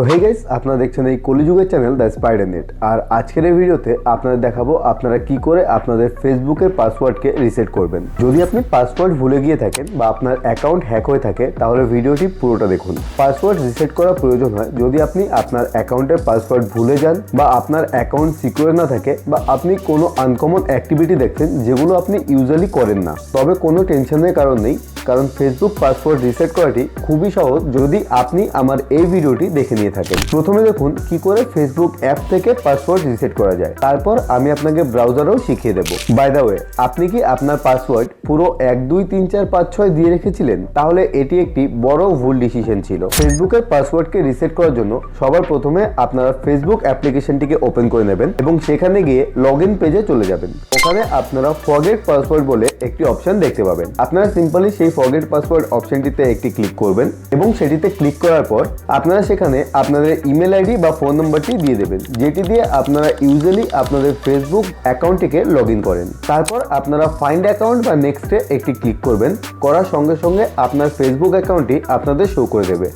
তো hey guys, আপনারা দেখছেন এই কলিযুগের চ্যানেল দ্য স্পাইডার নেট। আর আজকের এই ভিডিওতে আপনাদের দেখাবো আপনারা কি করে আপনাদের ফেসবুকের পাসওয়ার্ডকে রিসেট করবেন। যদি আপনি পাসওয়ার্ড ভুলে গিয়ে থাকেন বা আপনার অ্যাকাউন্ট হ্যাক হয়ে থাকে তাহলে ভিডিওটি পুরোটা দেখুন। পাসওয়ার্ড রিসেট করা প্রয়োজন হয় যদি আপনি আপনার অ্যাকাউন্টের পাসওয়ার্ড ভুলে যান বা আপনার অ্যাকাউন্ট সিকিউর না থাকে বা আপনি কোনো আনকমন অ্যাক্টিভিটি দেখছেন যেগুলো আপনি ইউজুয়ালি করেন না। তবে কোনো টেনশনের কারণ নেই, কারণ ফেসবুক পাসওয়ার্ড রিসেট করাটি খুবই সহজ যদি আপনি আমার এই ভিডিওটি দেখে নিয়ে থাকেন। প্রথমে দেখুন কি করে ফেসবুক অ্যাপ থেকে পাসওয়ার্ড রিসেট করা যায়, তারপর আমি আপনাকে ব্রাউজারও শিখিয়ে দেবো। বাই দ্য ওয়ে, আপনি কি আপনার পাসওয়ার্ড পুরো 1 2 3 4 5 6 দিয়ে রেখেছিলেন? তাহলে এটি একটি বড় ভুল ডিসিশন ছিল। ফেসবুকের পাসওয়ার্ডকে রিসেট করার জন্য সবার প্রথমে আপনারা ফেসবুক অ্যাপ্লিকেশনটিকে ওপেন করে নেবেন এবং সেখানে গিয়ে লগ ইন পেজে চলে যাবেন। ওখানে আপনারা ফরগেট পাসওয়ার্ড বলে একটি অপশন দেখতে পাবেন। আপনারা সিম্পলি সেই ফরগেট পাসওয়ার্ড অপশনটিতে একটি ক্লিক করবেন এবং সেটিতে ক্লিক করার পর আপনারা সেখানে আপনাদের ইমেল আইডি বা ফোন নম্বরটি দিয়ে দেবেন, যেটি দিয়ে আপনারা ইউজুয়ালি আপনাদের ফেসবুক অ্যাকাউন্টটিকে লগ ইন করেন। তারপর আপনারা ফাইন্ড অ্যাকাউন্ট বা নেক্সটে একটি ক্লিক করবেন। করার সঙ্গে সঙ্গে আপনার ফেসবুক অ্যাকাউন্টটি আপনাদের শো করে দেবে।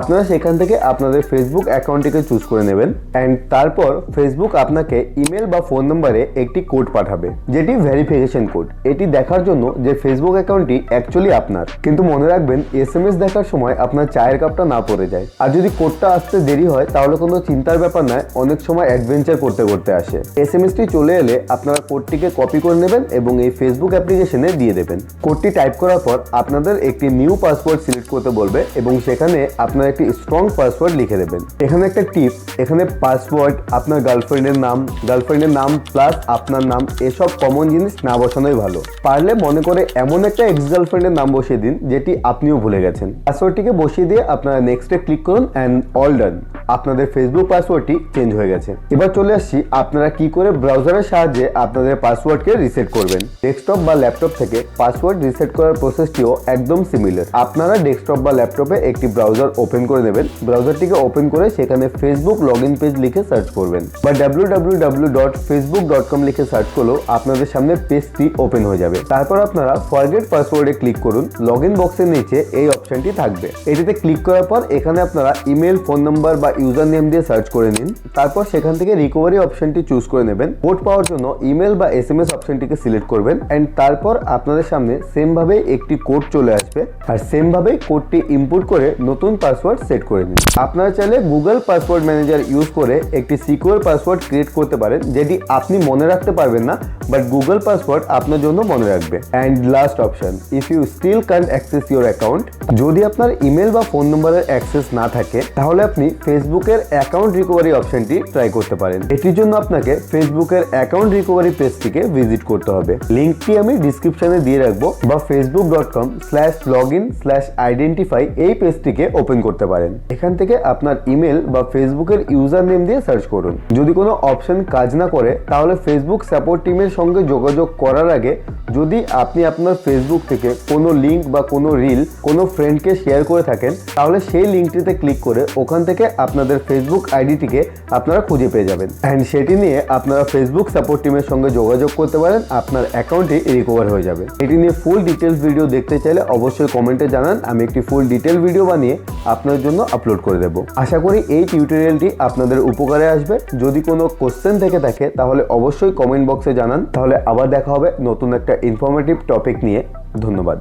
আপনারা সেখান থেকে আপনাদের ফেসবুক অ্যাকাউন্টটিকে চুজ করে নেবেন অ্যান্ড তারপর ফেসবুক আপনাকে ইমেল বা ফোন নম্বরে একটি কোড পাঠাবে, যেটি ভেরিফিকেশন কোড। এটি দেখার জন্য যে ফেসবুক অ্যাকাউন্টটি অ্যাকচুয়ালি আপনার। কিন্তু মনে রাখবেন এসএমএস দেখার সময় আপনার চায়ের কাপটা না পড়ে যায়। আর যদি কোডটা আসতে দেরি হয় তাহলে কোনো চিন্তার ব্যাপার নয়, অনেক সময় অ্যাডভেঞ্চার করতে করতে আসে। এসএমএসটি চলে এলে আপনারা কোডটিকে কপি করে নেবেন এবং এই ফেসবুক অ্যাপ্লিকেশনে দিয়ে দেবেন। কোডটি টাইপ করার পর আপনাদের একটি নিউ পাসওয়ার্ড সিলেক্ট করতে বলবে এবং সেখানে আপনারা একটি স্ট্রং পাসওয়ার্ড লিখে দেবেন। এখানে একটা টিপ, এখানে পাসওয়ার্ড আপনার গার্লফ্রেন্ডের নাম প্লাস আপনার নাম এসব কমন জিনিস না বসানোই ভালো। পারলে মনে করে এমন একটা এক্স গার্লফ্রেন্ডের নাম বসিয়ে দিন যেটি আপনিও ভুলে গেছেন। পাসওয়ার্ডটিকে বসিয়ে দিয়ে আপনারা নেক্সটে ক্লিক করুন অ্যান্ড অল ডান। আপনাদের ফেসবুক পাসওয়ার্ডটি চেঞ্জ হয়ে গেছে। এবার চলে আসছি আপনারা কি করে ব্রাউজারের সাহায্যে আপনাদের পাসওয়ার্ডকে রিসেট করবেন। ডেস্কটপ বা ল্যাপটপ থেকে পাসওয়ার্ড রিসেট করার প্রসেসটিও একদম সিমিলার। আপনারা ডেস্কটপ বা ল্যাপটপে একটি ব্রাউজার ওপেন করে নেবেন। ব্রাউজারটিকে ওপেন করে সেখানে ফেসবুক লগ ইন পেজ লিখে সার্চ করবেন বা www.facebook.com লিখে সার্চ করলেও আপনাদের সামনে পেজটি ওপেন হয়ে যাবে। তারপর আপনারা ফরগেট পাসওয়ার্ডে ক্লিক করুন। লগ ইন বক্সের নিচে এই অপশনটি থাকবে। এটিতে ক্লিক করার পর এখানে আপনারা ইমেল, ফোন নাম্বার বা ইউজার নেম দিয়ে সার্চ করে নিন। তারপর সেখান থেকে রিকভারি অপশনটি চুজ করে নেবেন। কোড পাওয়ার জন্য ইমেল বা এসএমএস অপশনটিকে সিলেক্ট করবেন অ্যান্ড তারপর আপনাদের সামনে সেম ভাবে একটি কোড চলে আসবে আর সেম ভাবে কোডটি ইনপুট করে নতুন পাসওয়ার্ড সেট করে নিন। আপনারা চাইলে গুগল পাসওয়ার্ড ম্যানেজার ইউজ করে একটি সিকিউর পাসওয়ার্ড ক্রিয়েট করতে পারেন, যেটি আপনি মনে রাখতে পারবেন না বাট গুগল পাসওয়ার্ড আপনার জন্য মনে রাখবে। And last option, if you still can't access your account, যদি আপনার ইমেল বা ফোন নম্বরের অ্যাক্সেস না থাকে তাহলে আপনি ফেসবুকের অ্যাকাউন্ট রিকভারি অপশনটি ট্রাই করতে পারেন। এটির জন্য আপনাকে ফেসবুকের অ্যাকাউন্ট রিকভারি পেজটিকে ভিজিট করতে হবে। লিঙ্কটি আমি ডিসক্রিপশনে দিয়ে রাখবো বা facebook.com/login/identify এই পেজটিকে ওপেন করতে পারেন। এখান থেকে আপনার ইমেল বা ফেসবুকের ইউজার নেম দিয়ে সার্চ করুন। যদি কোনো অপশন কাজ না করে তাহলে ফেসবুক সাপোর্ট টিমের সঙ্গে যোগাযোগ করার আগে যদি আপনি আপনার ফেসবুক থেকে কোনো লিঙ্ক বা কোনো রিল কোনো ফ্রেন্ডকে শেয়ার করে থাকেন তাহলে সেই লিঙ্কটিতে ক্লিক করে ওখান থেকে আপনাদের ফেসবুক আইডিটিকে আপনারা খুঁজে পেয়ে যাবেন অ্যান্ড সেটি নিয়ে আপনারা ফেসবুক সাপোর্ট টিমের সঙ্গে যোগাযোগ করতে পারেন। আপনার অ্যাকাউন্টটি রিকভার হয়ে যাবে। এটি নিয়ে ফুল ডিটেলস ভিডিও দেখতে চাইলে অবশ্যই কমেন্টে জানান, আমি একটি ফুল ডিটেল ভিডিও বানিয়ে আপনার জন্য আপলোড করে দেব। আশা করি এই টিউটোরিয়ালটি আপনাদের উপকারে আসবে। যদি কোনো কোশ্চেন থেকে থাকে তাহলে অবশ্যই কমেন্ট বক্সে জানান। তাহলে আবার দেখা হবে নতুন একটা ইনফরমেটিভ টপিক নিয়ে। ধন্যবাদ।